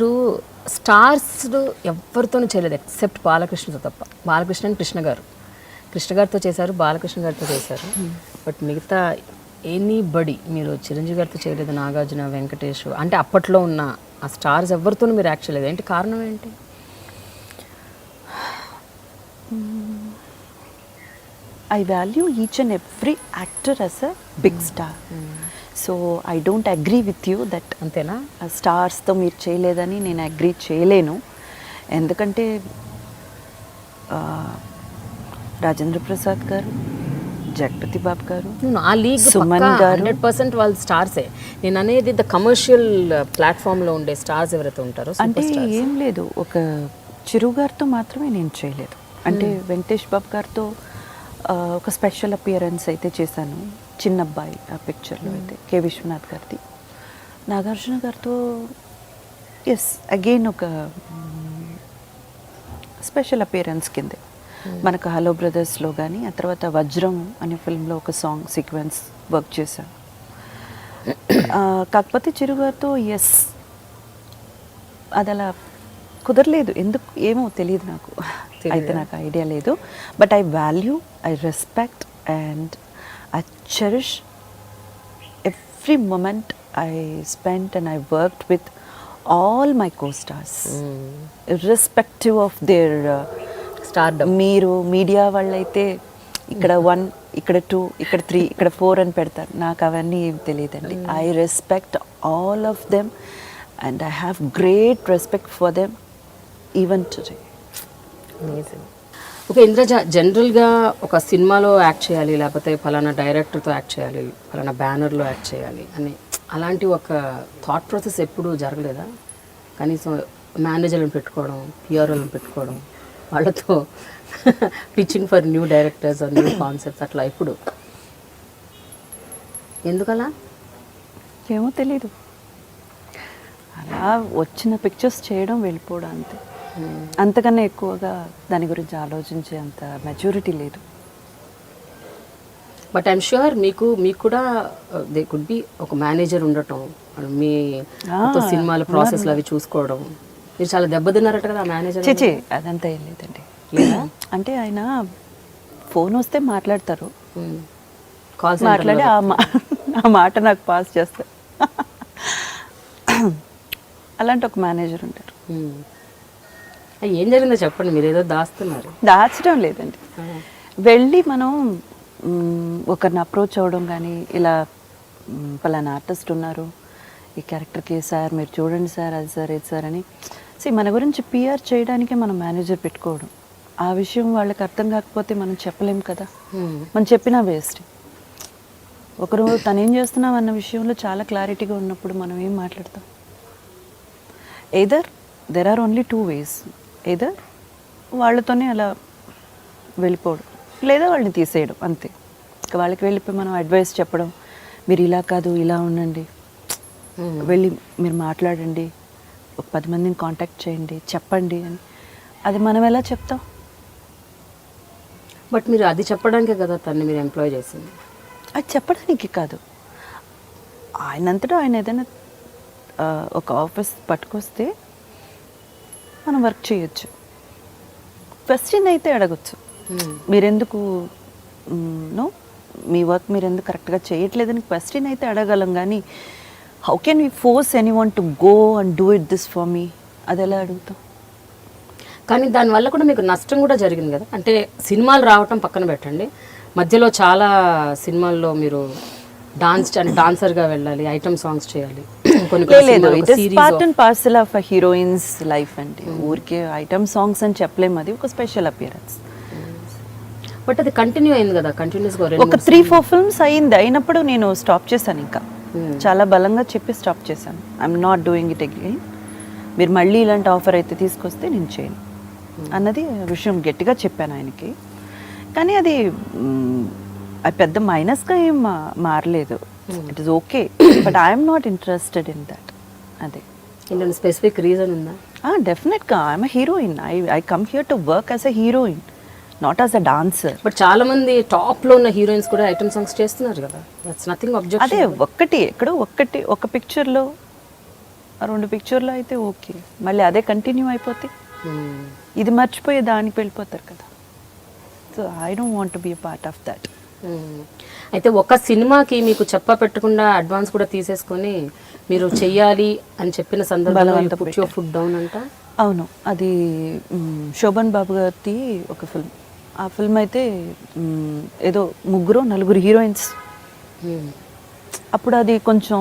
ఇప్పుడు స్టార్స్ ఎవరితోనూ చేయలేదు ఎక్సెప్ట్ బాలకృష్ణతో తప్ప. బాలకృష్ణ అండ్ కృష్ణ గారితో చేశారు, బాలకృష్ణ గారితో చేశారు. బట్ మిగతా ఎనీబడి మీరు చిరంజీవి గారితో చేయలేదు, నాగార్జున, వెంకటేష్, అంటే అప్పట్లో ఉన్న ఆ స్టార్స్ ఎవరితోనూ మీరు యాక్ట్ చేయలేదు. ఏంటి కారణం ఏంటి? I value each and every actor as a big star. So I don't agree with you that అంతేనా? స్టార్స్తో మీరు చేయలేదని నేను అగ్రీ చేయలేను. ఎందుకంటే రాజేంద్ర ప్రసాద్ గారు, జగపతి బాబు గారు, ఆ లీగ్ సుమన్ గారు 100% వాళ్ళు స్టార్సే. నేను అనేది ద కమర్షియల్ ప్లాట్ఫామ్లో ఉండే స్టార్స్ ఎవరైతే ఉంటారో అంటే ఏం లేదు, ఒక చిరు గారితో మాత్రమే నేను చేయలేదు. అంటే వెంకటేష్ బాబు గారితో ఒక స్పెషల్ అపియరెన్స్ అయితే చేశాను, చిన్న అబ్బాయి ఆ పిక్చర్లో అయితే, కె విశ్వనాథ్ గారిది. నాగార్జున గారితో ఎస్ అగైన్ ఒక స్పెషల్ అపియరెన్స్ కిందే మనకు హలో బ్రదర్స్లో కానీ, ఆ తర్వాత వజ్రం అనే ఫిల్మ్లో ఒక సాంగ్ సీక్వెన్స్ వర్క్ చేశాను. కాకపోతే చిరు గారితో ఎస్ అది అలా కుదరలేదు, ఎందుకు ఏమో తెలియదు నాకు, అయితే నాకు ఐడియా లేదు. But I value, I respect and I cherish every moment I spent and I worked with all my co-stars irrespective of their stardom. మీరు మీడియా వాళ్ళైతే ఇక్కడ 1, ఇక్కడ 2, ఇక్కడ 3, ఇక్కడ 4 అని పెడతారు, నాకు అవన్నీ ఏం తెలియదండి. I respect all of them and I have great respect for them even today. Okay Indraja, జనరల్గా ఒక సినిమాలో యాక్ట్ చేయాలి, లేకపోతే ఫలానా డైరెక్టర్తో యాక్ట్ చేయాలి, ఫలానా బ్యానర్లో యాక్ట్ చేయాలి అని అలాంటి ఒక థాట్ ప్రాసెస్ ఎప్పుడు జరగలేదా? కనీసం మేనేజర్లను పెట్టుకోవడం, పిఆర్ఓలను పెట్టుకోవడం, వాళ్ళతో pitching for new directors or new concepts అట్లా ఎప్పుడు? ఎందుకలా? ఏమో తెలీదు, అలా వచ్చిన పిక్చర్స్ చేయడం, వెళ్ళిపోవడం అంతే. అంతకన్నా ఎక్కువగా దాని గురించి ఆలోచించే అంత మెచ్యూరిటీ లేదు. బట్ ఐఎమ్ ష్యూర్ మీకు కూడా దే కుడ్ బి ఒక మేనేజర్ ఉండటం, మీ సినిమాల ప్రాసెస్లు అవి చూసుకోవడం. మీరు చాలా దెబ్బతిన్నారట కదా ఆ మేనేజర్? చేచే అదంతా ఏం లేదండి. అంటే ఆయన ఫోన్ వస్తే మాట్లాడతారు, మాట్లాడి ఆ మాట నాకు పాస్ చేస్తారు. అలాంటి ఒక మేనేజర్ ఉంటారు. ఏం జరిగిందో చెప్పండి, మీరు ఏదో దాస్తున్నారు. దాచడం లేదండి, వెళ్ళి మనం ఒకరిని అప్రోచ్ అవ్వడం కానీ, ఇలా పలానా ఆర్టిస్ట్ ఉన్నారు, ఈ క్యారెక్టర్కి సార్ మీరు చూడండి సార్, అది సార్, ఇది సార్ అని మన గురించి పిఆర్ చేయడానికే మనం మేనేజర్ పెట్టుకోవడం. ఆ విషయం వాళ్ళకి అర్థం కాకపోతే మనం చెప్పలేం కదా, మనం చెప్పినా వేస్ట్. ఒకరు తను ఏం చేస్తున్నాం అన్న విషయంలో చాలా క్లారిటీగా ఉన్నప్పుడు మనం ఏం మాట్లాడతాం? Either there are only 2 ways, either వాళ్ళతోనే అలా వెళ్ళిపోవడం, లేదా వాళ్ళని తీసేయడం, అంతే. ఇంకా వాళ్ళకి వెళ్ళిపోయి మనం అడ్వైస్ చెప్పడం, మీరు ఇలా కాదు ఇలా ఉండండి, వెళ్ళి మీరు మాట్లాడండి, ఒక 10 మందిని కాంటాక్ట్ చేయండి, చెప్పండి అని, అది మనం ఎలా చెప్తాం? బట్ మీరు అది చెప్పడానికే కదా తన్ని మీరు ఎంప్లాయ్ చేసింది. అది చెప్పడానికి కాదు, ఆయనంతటా ఆయన ఏదైనా ఒక ఆఫీస్ పట్టుకొస్తే మనం వర్క్ చేయొచ్చు. క్వశ్చన్ అయితే అడగచ్చు, మీరెందుకు నో మీ వర్క్ మీరు ఎందుకు కరెక్ట్గా చేయట్లేదని క్వశ్చన్ అయితే అడగలం. కానీ how can we force anyone to go and do it this for me, అది ఎలా అడుగుతాం? కానీ దానివల్ల కూడా మీకు నష్టం కూడా జరిగింది కదా. అంటే సినిమాలు రావటం పక్కన పెట్టండి, మధ్యలో చాలా సినిమాల్లో మీరు డాన్సర్గా వెళ్ళాలి, ఐటమ్ సాంగ్స్ చేయాలి, లేదు, it is part and parcel of a heroines life అండి. ఊరికే ఐటమ్ సాంగ్స్ అని చెప్పలేము, అది ఒక స్పెషల్ అపియరెన్స్. బట్ అది కంటిన్యూ అయింది కదా, కంటిన్యూస్గా ఒక 3-4 films అయింది. అయినప్పుడు నేను స్టాప్ చేశాను, ఇంకా చాలా బలంగా చెప్పి స్టాప్ చేశాను. I'm not doing it again, మీరు మళ్ళీ ఇలాంటి ఆఫర్ అయితే తీసుకొస్తే నేను చేయను అన్నది విషయం గట్టిగా చెప్పాను ఆయనకి. కానీ అది పెద్ద మైనస్గా ఏం మారలేదు, it is okay, but I'm not interested in that. అదే స్పెసిఫిక్ రీజన్ ఉందా? డెఫినెట్గా I'm a heroine, I come here to work as a heroine, not as a dancer. But చాలా మంది టాప్ లో ఉన్న హీరోయిన్స్ కూడా ఐటమ్ సాంగ్స్ చేస్తున్నారు కదా, దట్స్ నథింగ్ అబ్జెక్షన్. అదే ఒక్కటి ఎక్కడో ఒక పిక్చర్లో ఆ 2 పిక్చర్లో అయితే ఓకే, మళ్ళీ అదే కంటిన్యూ అయిపోతే ఇది మర్చిపోయి దానికి వెళ్ళిపోతారు కదా. So I don't want be a part of that. అయితే ఒక సినిమాకి మీకు పెట్టకుండా అడ్వాన్స్ కూడా తీసేసుకొని మీరు చెయ్యాలి అని చెప్పిన సందర్భంలో పుట్ యువర్ ఫుట్ డౌన్ అంట. అవును, అది శోభన్ బాబు గారిది ఒక ఫిల్మ్. ఆ ఫిల్మ్ అయితే ఏదో 3-4 హీరోయిన్స్. అప్పుడు అది కొంచెం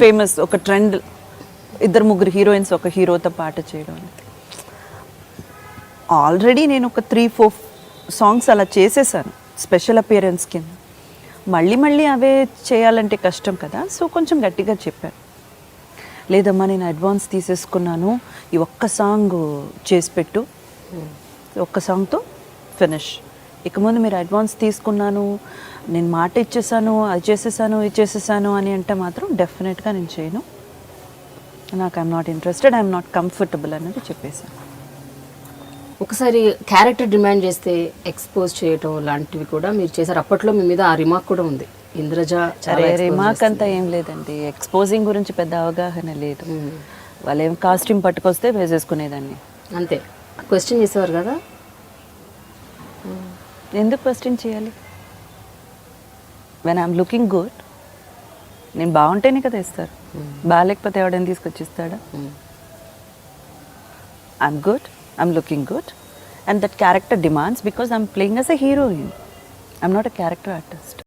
ఫేమస్, ఒక ట్రెండ్, 2-3 హీరోయిన్స్ ఒక హీరోతో పాట చేయడం. ఆల్రెడీ నేను ఒక 3-4 సాంగ్స్ అలా చేసేసాను స్పెషల్ అపియరెన్స్ కింద. మళ్ళీ అవే చేయాలంటే కష్టం కదా. సో కొంచెం గట్టిగా చెప్పాను, లేదమ్మా నేను అడ్వాన్స్ తీసేసుకున్నాను, ఈ ఒక్క సాంగ్ చేసి పెట్టు, ఒక్క సాంగ్తో ఫినిష్. ఇక ముందు మీరు అడ్వాన్స్ తీసుకున్నాను, నేను మాట ఇచ్చేసాను, అది చేసేసాను, ఇది చేసేసాను అని అంటే మాత్రం డెఫినెట్గా నేను చేయను, నాకు I'm not interested, I'm not comfortable అన్నది చెప్పేసాను. ఒకసారి క్యారెక్టర్ డిమాండ్ చేస్తే ఎక్స్పోజ్ చేయటం లాంటివి కూడా మీరు చేశారు. అప్పట్లో మీ మీద ఆ రిమార్క్ కూడా ఉంది, ఇంద్రజ చాలా రిమార్క్ అంతా ఏం లేదండి, ఎక్స్పోజింగ్ గురించి పెద్ద అవగాహన లేదు. వాళ్ళు ఏం కాస్ట్యూమ్ పట్టుకొస్తే వేసేసుకునేదాన్ని అంతే. క్వశ్చన్ చేసేవారు కదా, ఎందుకు క్వశ్చన్ చేయాలి? వెన్ ఐఎమ్ లుకింగ్ గుడ్, నేను బాగుంటేనే కదా ఇస్తారు, బాగాలేకపోతే ఎవడైనా తీసుకొచ్చి ఇస్తాడా? I'm good, I'm looking good, and that character demands, because I'm playing as a heroine, I'm not a character artist.